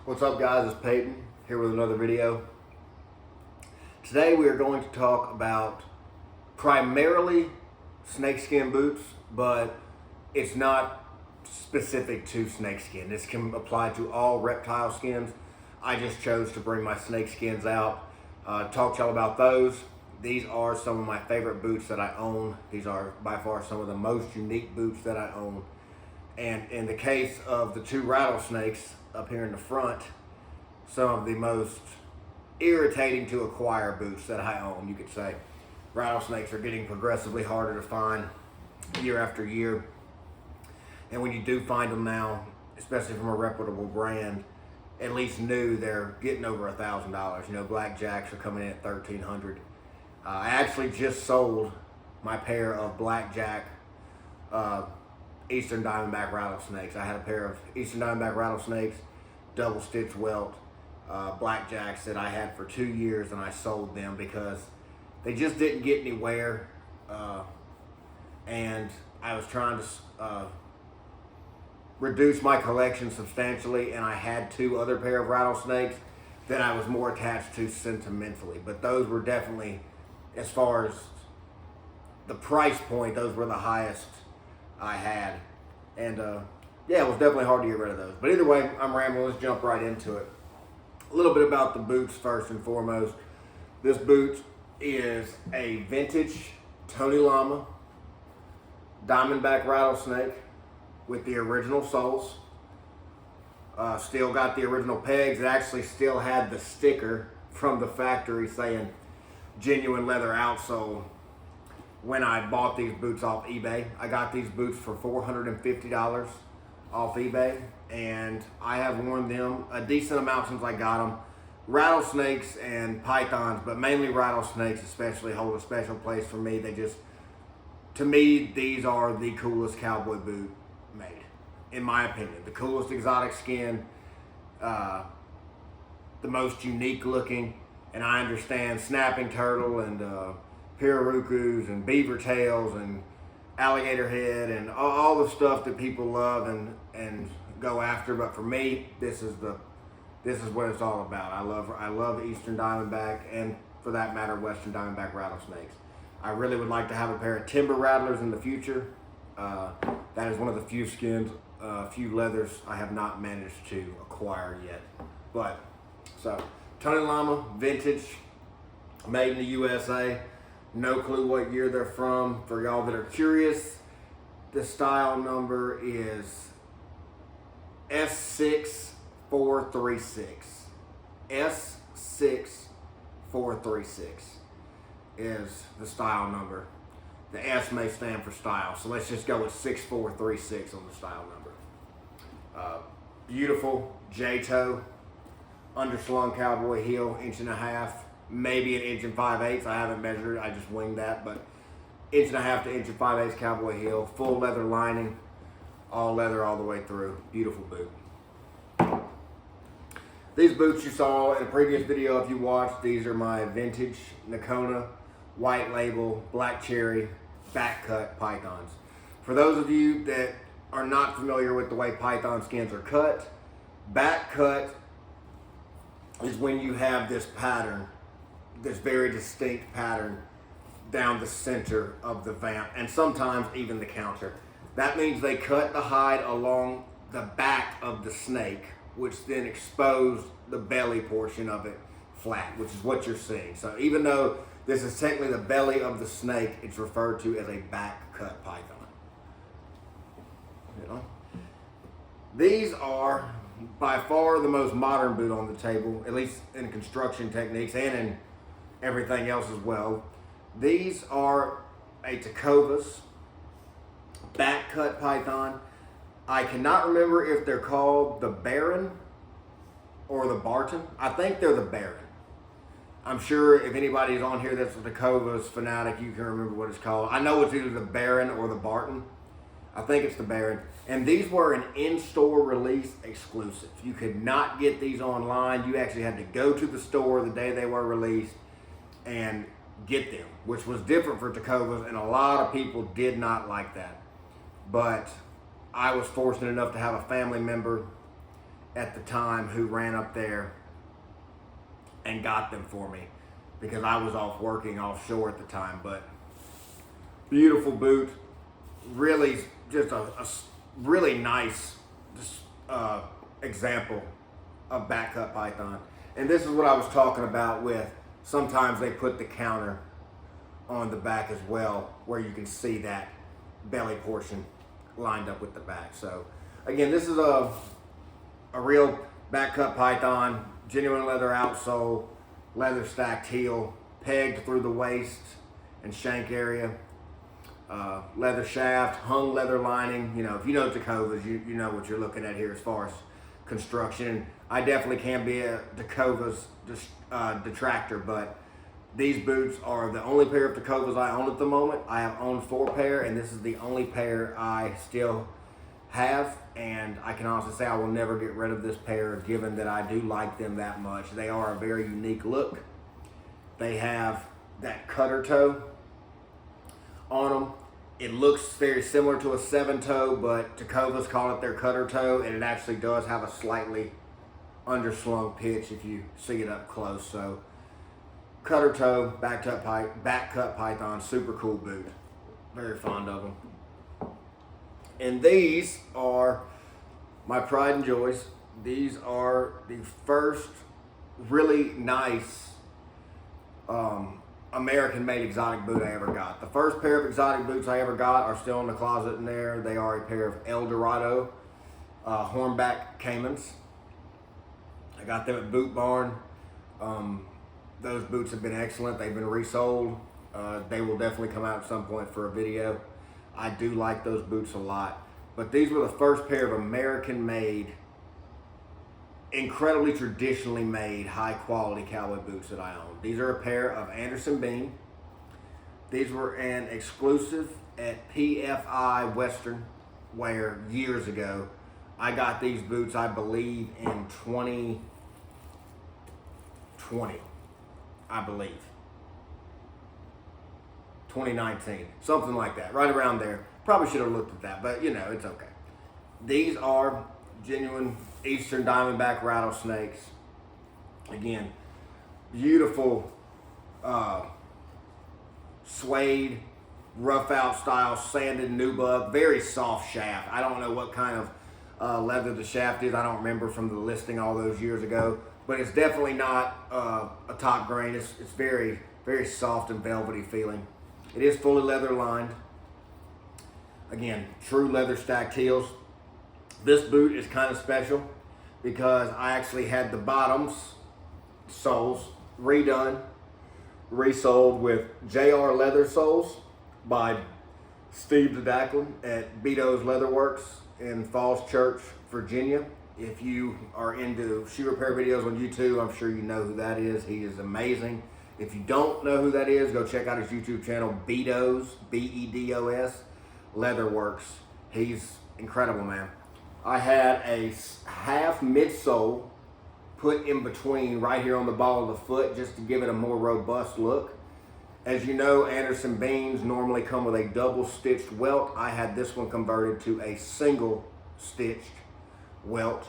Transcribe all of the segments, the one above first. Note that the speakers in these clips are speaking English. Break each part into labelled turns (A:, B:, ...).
A: What's up, guys? It's Peyton here with another video. Today we are going to talk about primarily snakeskin boots, but it's not specific to snakeskin. This can apply to all reptile skins. I just chose to bring my snakeskins out, talk to y'all about those. These are some of my favorite boots that I own. These are by far some of the most unique boots that I own. And in the case of the two rattlesnakes up here in the front, some of the most irritating to acquire boots that I own, you could say. Rattlesnakes are getting progressively harder to find year after year. And when you do find them now, especially from a reputable brand, at least new, they're getting over $1,000. You know, Blackjacks are coming in at $1,300. I actually just sold my pair of Blackjack Eastern Diamondback rattlesnakes. I had a pair of Eastern Diamondback rattlesnakes, double stitch welt, Blackjacks that I had for 2 years, and I sold them because they just didn't get anywhere. And I was trying to reduce my collection substantially, and I had two other pair of rattlesnakes that I was more attached to sentimentally. But those were definitely, as far as the price point, those were the highest I had. And yeah, it was definitely hard to get rid of those. But either way, I'm rambling. Let's jump right into it. A little bit about the boots first and foremost. This boot is a vintage Tony Lama Diamondback rattlesnake with the original soles. Still got the original pegs. It actually still had the sticker from the factory saying genuine leather outsole when I bought these boots off eBay. I got these boots for $450 off eBay, and I have worn them a decent amount since I got them. Rattlesnakes and pythons, but mainly rattlesnakes especially, hold a special place for me. They just, to me, these are the coolest cowboy boot made, in my opinion. The coolest exotic skin, the most unique looking, and I understand snapping turtle and pirarucus and beaver tails and alligator head and all the stuff that people love and go after. But for me, this is what it's all about. I love Eastern Diamondback, and for that matter, Western Diamondback rattlesnakes. I really would like to have a pair of timber rattlers in the future. That is one of the few skins, few leathers I have not managed to acquire yet. But so Tony Lama, vintage, made in the USA. No clue what year they're from. For y'all that are curious, the style number is S6436. S6436 is the style number. The S may stand for style, so let's just go with 6436 on the style number. Beautiful J-toe, underslung cowboy heel, 1.5 inches, maybe 1 5/8 inches. I haven't measured it, I just winged that, but 1.5 to 1 5/8 inches cowboy heel, full leather lining, all leather all the way through. Beautiful boot. These boots you saw in a previous video, if you watched, these are my vintage Nakona white label black cherry back cut pythons. For those of you that are not familiar with the way python skins are cut, back cut is when you have this pattern, this very distinct pattern down the center of the vamp, and sometimes even the counter. That means they cut the hide along the back of the snake, which then exposed the belly portion of it flat, which is what you're seeing. So even though this is technically the belly of the snake, it's referred to as a back cut python. You know? These are by far the most modern boot on the table, at least in construction techniques and in everything else as well. These are a Tecovas back cut python. I cannot remember if they're called the Baron or the Barton. I think they're the Baron. I'm sure if anybody's on here that's a Tecovas fanatic, you can remember what it's called. I know it's either the Baron or the Barton. I think it's the Baron. And these were an in-store release exclusive. You could not get these online. You actually had to go to the store the day they were released and get them, which was different for Tecovas, and a lot of people did not like that. But I was fortunate enough to have a family member at the time who ran up there and got them for me because I was off working offshore at the time. But beautiful boot, really just a really nice example of back cut python. And this is what I was talking about with sometimes they put the counter on the back as well, where you can see that belly portion lined up with the back. So again, this is a real back cut python, genuine leather outsole, leather stacked heel, pegged through the waist and shank area, leather shaft, hung leather lining. You know, if you know Tecovas, you know what you're looking at here as far as construction. I definitely can be a Tecovas detractor, but these boots are the only pair of Tecovas I own at the moment. I have owned 4 pair, and this is the only pair I still have, and I can honestly say I will never get rid of this pair given that I do like them that much. They are a very unique look. They have that cutter toe on them. It looks very similar to a 7-toe, but Tecovas call it their cutter toe, and it actually does have a slightly underslung pitch if you see it up close. So cutter toe, back cut python, super cool boot. Very fond of them. And these are my pride and joys. These are the first really nice American-made exotic boot I ever got. The first pair of exotic boots I ever got are still in the closet in there. They are a pair of El Dorado hornback Caymans. I got them at Boot Barn. Those boots have been excellent. They've been resold. They will definitely come out at some point for a video. I do like those boots a lot. But these were the first pair of American-made, incredibly traditionally made, high-quality cowboy boots that I own. These are a pair of Anderson Bean. These were an exclusive at PFI Western Wear years ago. I got these boots, I believe, in 2020. I believe. 2019, something like that, right around there. Probably should have looked at that, but you know, it's okay. These are genuine Eastern Diamondback rattlesnakes. Again, beautiful suede, rough out style, sanded nubuck, very soft shaft. I don't know what kind of leather the shaft is. I don't remember from the listing all those years ago. But it's definitely not a top grain. It's very, very soft and velvety feeling. It is fully leather lined. Again, true leather stacked heels. This boot is kind of special because I actually had the bottoms, soles, redone, resoled with JR Leather soles by Steve DeDaclin at Beato's Leatherworks in Falls Church, Virginia. If you are into shoe repair videos on YouTube, I'm sure you know who that is. He is amazing. If you don't know who that is, go check out his YouTube channel, Beatos, B-E-D-O-S, Leatherworks. He's incredible, man. I had a half midsole put in between right here on the ball of the foot just to give it a more robust look. As you know, Anderson Beans normally come with a double stitched welt. I had this one converted to a single stitched welt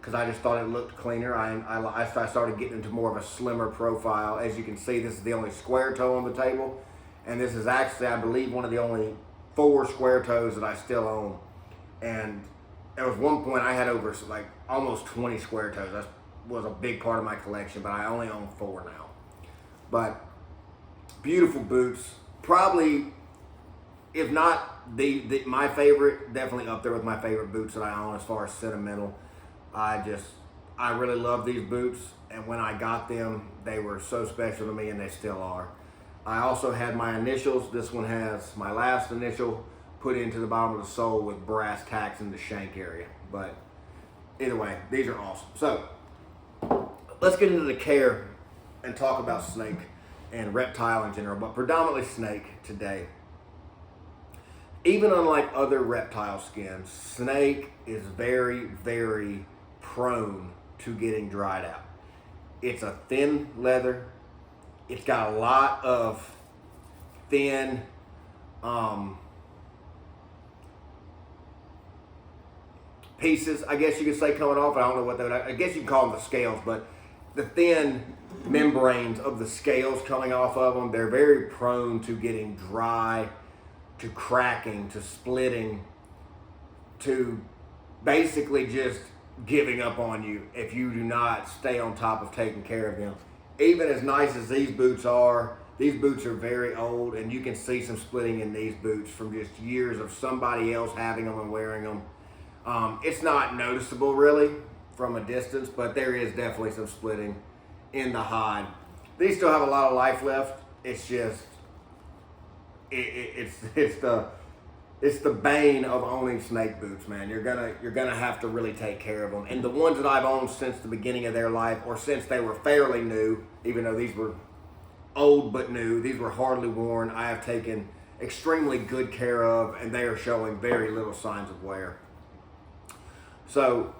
A: because I just thought it looked cleaner. I started getting into more of a slimmer profile. As you can see, this is the only square toe on the table, and this is actually, I believe, one of the only 4 square toes that I still own. And there was one point I had over like almost 20 square toes. That was a big part of my collection, but I only own 4 now. But beautiful boots, probably, if not my favorite, definitely up there with my favorite boots that I own as far as sentimental. I really love these boots, and when I got them, they were so special to me, and they still are. I also had my initials. This one has my last initial put into the bottom of the sole with brass tacks in the shank area. But either way, these are awesome. So let's get into the care and talk about snake and reptile in general, but predominantly snake today. Even unlike other reptile skins, snake is very, very prone to getting dried out. It's a thin leather. It's got a lot of thin, pieces, I guess you could say, coming off. I don't know what they would, I guess you can call them the scales, but the thin membranes of the scales coming off of them, they're very prone to getting dry, to cracking, to splitting, to basically just giving up on you if you do not stay on top of taking care of them. Even as nice as these boots are very old, and you can see some splitting in these boots from just years of somebody else having them and wearing them. It's not noticeable really from a distance, but there is definitely some splitting in the hide. These still have a lot of life left. It's just, it's the bane of owning snake boots, man. You're gonna have to really take care of them. And the ones that I've owned since the beginning of their life, or since they were fairly new, even though these were old but new, these were hardly worn, I have taken extremely good care of, and they are showing very little signs of wear. So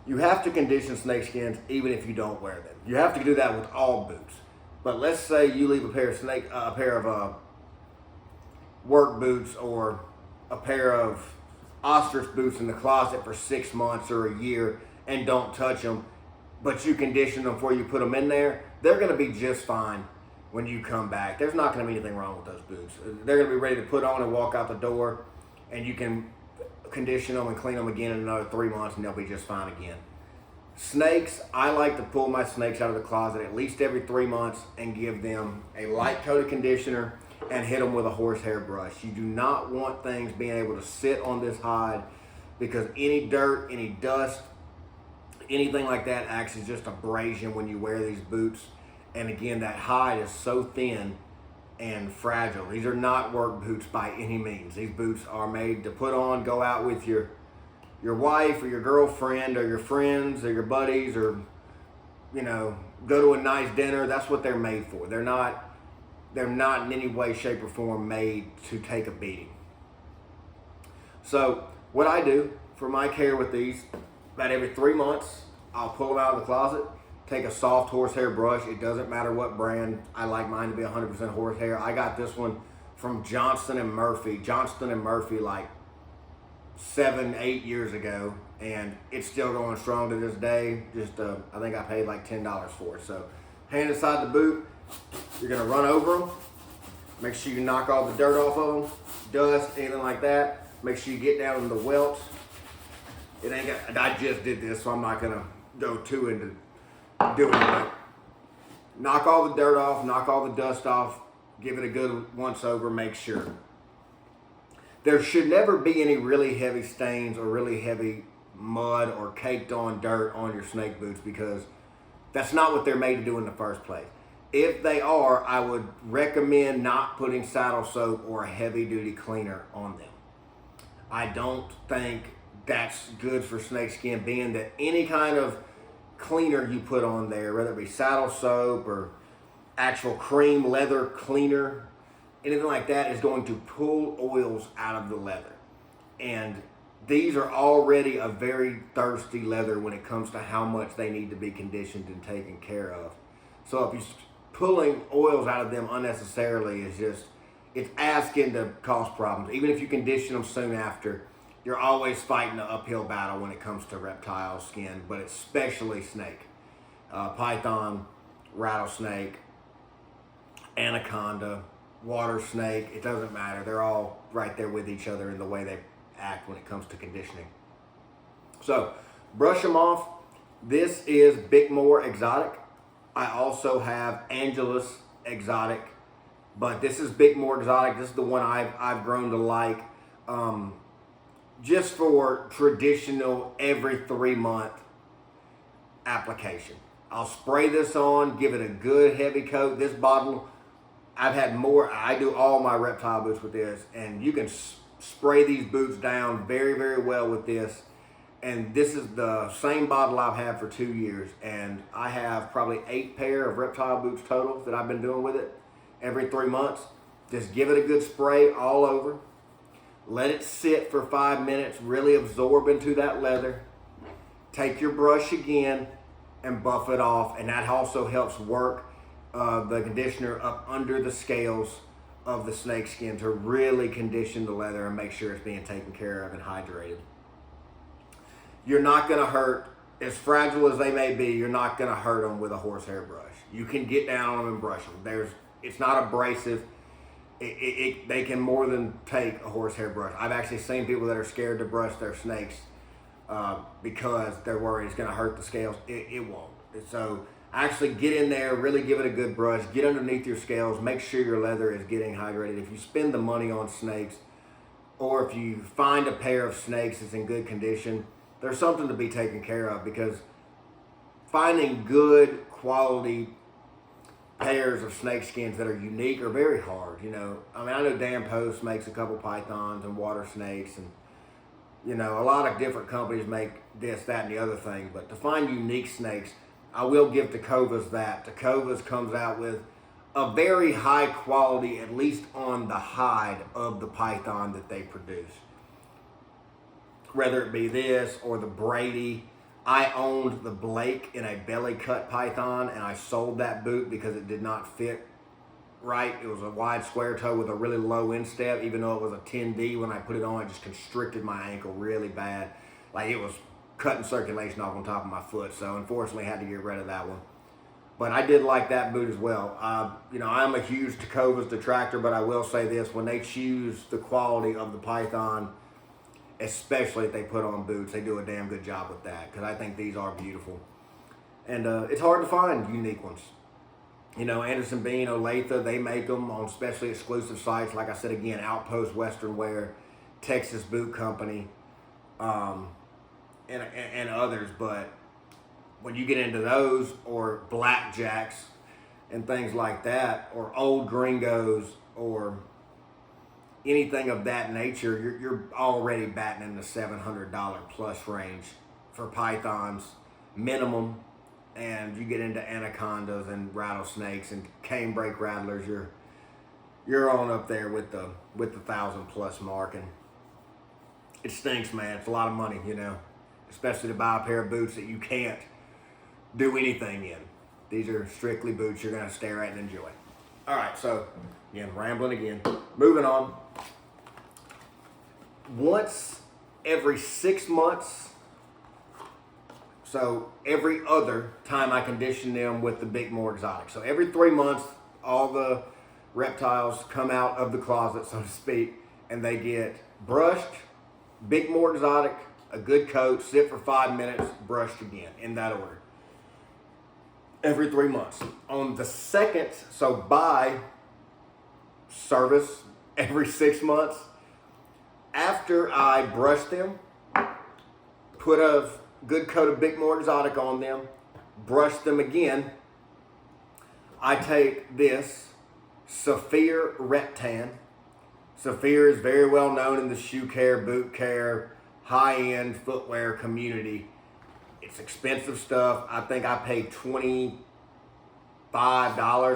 A: you have to condition snake skins even if you don't wear them. You have to do that with all boots. But let's say you leave a pair of work boots or a pair of ostrich boots in the closet for 6 months or a year and don't touch them, but you condition them before you put them in there. They're going to be just fine when you come back. There's not going to be anything wrong with those boots. They're going to be ready to put on and walk out the door, and you can condition them and clean them again in another 3 months and they'll be just fine again. Snakes, I like to pull my snakes out of the closet at least every 3 months and give them a light coated conditioner and hit them with a horsehair brush. You do not want things being able to sit on this hide, because any dirt, any dust, anything like that acts as just abrasion when you wear these boots. And again, that hide is so thin and fragile. These are not work boots by any means. These boots are made to put on, go out with your wife or your girlfriend or your friends or your buddies, or go to a nice dinner. That's what they're made for. They're not in any way, shape, or form made to take a beating. So what I do for my care with these, about every 3 months, I'll pull them out of the closet, take a soft horsehair brush. It doesn't matter what brand. I like mine to be 100% horsehair. I got this one from Johnston & Murphy like 7-8 years ago, and it's still going strong to this day. I think I paid like $10 for it. So hand inside the boot, you're gonna run over them. Make sure you knock all the dirt off of them, dust, anything like that. Make sure you get down in the welts. I just did this, so I'm not gonna go too into doing it. Knock all the dirt off, knock all the dust off, give it a good once over, make sure. There should never be any really heavy stains or really heavy mud or caked on dirt on your snake boots, because that's not what they're made to do in the first place. If they are, I would recommend not putting saddle soap or a heavy duty cleaner on them. I don't think that's good for snake skin, being that any kind of cleaner you put on there, whether it be saddle soap or actual cream leather cleaner, anything like that, is going to pull oils out of the leather. And these are already a very thirsty leather when it comes to how much they need to be conditioned and taken care of. So if you're pulling oils out of them unnecessarily, it's asking to cause problems. Even if you condition them soon after, you're always fighting an uphill battle when it comes to reptile skin, but especially snake. Python, rattlesnake, anaconda, water snake, it doesn't matter. They're all right there with each other in the way they act when it comes to conditioning. So, brush them off. This is Bickmore Exotic. I also have Angelus Exotic, but this is Bickmore Exotic. This is the one I've grown to like. Just for traditional every 3 month application. I'll spray this on, give it a good heavy coat. This bottle, I've had more. I do all my reptile boots with this, and you can spray these boots down very, very well with this. And this is the same bottle I've had for 2 years, and I have probably 8 pair of reptile boots total that I've been doing with it every 3 months. Just give it a good spray all over. Let it sit for 5 minutes, really absorb into that leather. Take your brush again and buff it off, and that also helps work the conditioner up under the scales of the snake skin to really condition the leather and make sure it's being taken care of and hydrated. you're not going to hurt, as fragile as they may be, you're not going to hurt them with a horsehair brush. You can get down on them and brush them. It's not abrasive. They can more than take a horsehair brush. I've actually seen people that are scared to brush their snakes because they're worried it's going to hurt the scales. It won't. So actually get in there, really give it a good brush, get underneath your scales, make sure your leather is getting hydrated. If you spend the money on snakes, or if you find a pair of snakes that's in good condition, there's something to be taken care of, because finding good quality pairs of snake skins that are unique are very hard. You know, I mean, I know Dan Post makes a couple pythons and water snakes, and you know, a lot of different companies make this, that, and the other thing. But to find unique snakes, I will give Tecovas that. Tecovas comes out with a very high quality, at least on the hide of the python that they produce. Whether it be this or the Brady. I owned the Blake in a belly cut python, and I sold that boot because it did not fit right. It was a wide square toe with a really low instep. Even though it was a 10D, when I put it on, it just constricted my ankle really bad. Like, it was cutting circulation off on top of my foot. So unfortunately I had to get rid of that one. But I did like that boot as well. You know, I'm a huge Tecovas detractor, but I will say this: when they choose the quality of the python, especially if they put on boots, they do a damn good job with that, because I think these are beautiful. And it's hard to find unique ones. You know, Anderson Bean, Olathe, they make them on specially exclusive sites. Like I said again, Outpost Western Wear, Texas Boot Company, and others. But when you get into those, or Blackjacks and things like that, or Old Gringos, or anything of that nature, you're already batting in the $700 plus range for pythons minimum. And you get into anacondas and rattlesnakes and canebrake rattlers, you're on up there with the 1,000+ mark. And it stinks, man. It's a lot of money, you know, especially to buy a pair of boots that you can't do anything in. These are strictly boots you're going to stare at and enjoy. All right, so again, rambling again. Moving on. Once every 6 months, so every other time, I condition them with the Bickmore Exotic. So every 3 months, all the reptiles come out of the closet, so to speak, and they get brushed, Bickmore Exotic, a good coat, sit for 5 minutes, brushed again, in that order. Every 3 months. On the second, so by service every 6 months, after I brush them, put a good coat of Bickmore Exotic on them, brush them again, I take this Saphir Reptan. Saphir is very well known in the shoe care, boot care, high-end footwear community. It's expensive stuff. I think I paid $25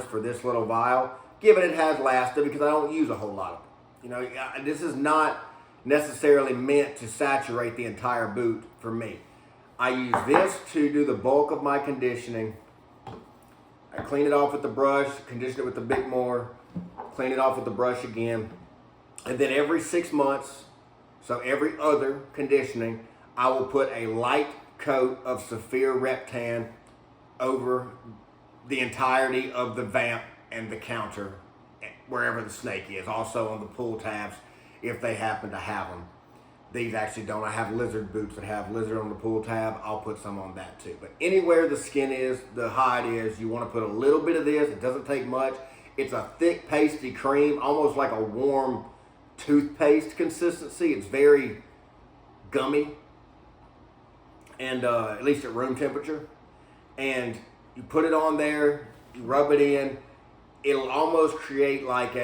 A: for this little vial, given it has lasted, because I don't use a whole lot of it. You know, this is not necessarily meant to saturate the entire boot for me. I use this to do the bulk of my conditioning. I clean it off with the brush, condition it with the Bickmore, clean it off with the brush again. And then every 6 months, so every other conditioning, I will put a light coat of Saphir Reptan over the entirety of the vamp and the counter, wherever the snake is. Also on the pull tabs, if they happen to have them. These actually don't. I have lizard boots that have lizard on the pull tab. I'll put some on that too. But anywhere the skin is, the hide is, you want to put a little bit of this. It doesn't take much. It's a thick, pasty cream, almost like a warm toothpaste consistency. It's very gummy, and at least at room temperature. And you put it on there, you rub it in. It'll almost create like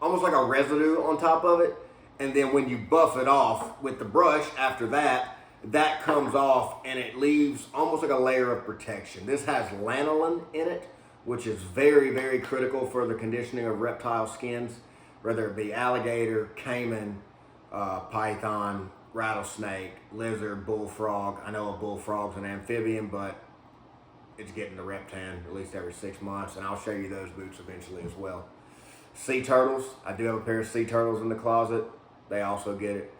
A: almost like a residue on top of it. And then when you buff it off with the brush after that, that comes off and it leaves almost like a layer of protection. This has lanolin in it, which is very, very critical for the conditioning of reptile skins, whether it be alligator, caiman, python, rattlesnake, lizard, bullfrog. I know a bullfrog's an amphibian, but it's getting the reptan at least every 6 months, and I'll show you those boots eventually as well. Sea turtles. I do have a pair of sea turtles in the closet. They also get it.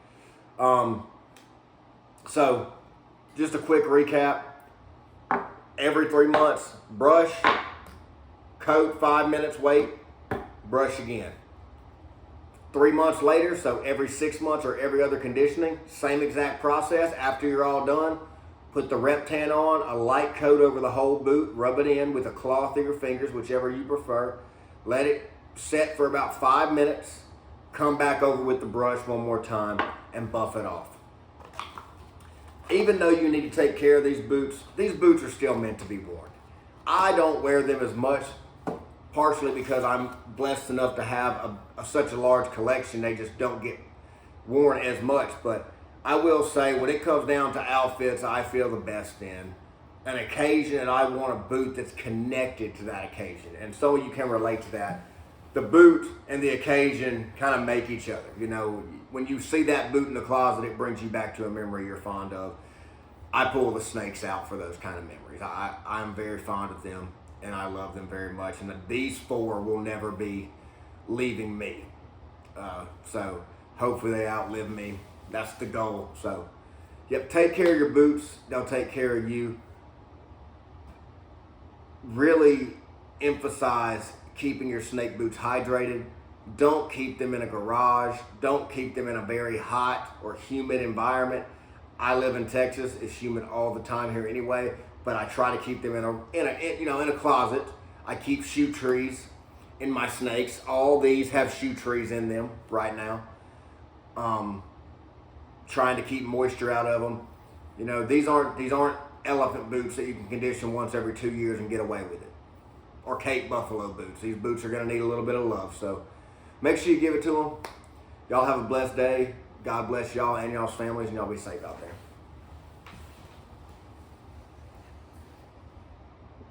A: So just a quick recap. Every 3 months, brush, coat, 5 minutes, wait, brush again. 3 months later, so every 6 months or every other conditioning, same exact process. After you're all done, put the Reptan on, a light coat over the whole boot, rub it in with a cloth or your fingers, whichever you prefer. Let it set for about 5 minutes. Come back over with the brush one more time and buff it off. Even though you need to take care of these boots are still meant to be worn. I don't wear them as much, partially because I'm blessed enough to have such a large collection. They just don't get worn as much. But I will say, when it comes down to outfits, I feel the best in an occasion, and I want a boot that's connected to that occasion. And so you can relate to that. The boot and the occasion kind of make each other. You know, when you see that boot in the closet, it brings you back to a memory you're fond of. I pull the snakes out for those kind of memories. I'm very fond of them, and I love them very much. And these 4 will never be leaving me. So hopefully they outlive me. That's the goal. So, yep, take care of your boots. They'll take care of you. Really emphasize keeping your snake boots hydrated. Don't keep them in a garage. Don't keep them in a very hot or humid environment. I live in Texas. It's humid all the time here anyway, but I try to keep them in a closet. I keep shoe trees in my snakes. All these have shoe trees in them right now. Trying to keep moisture out of them. You know, these aren't elephant boots that you can condition once every 2 years and get away with it. Or Cape Buffalo boots. These boots are going to need a little bit of love. So make sure you give it to them. Y'all have a blessed day. God bless y'all and y'all's families, and y'all be safe out there.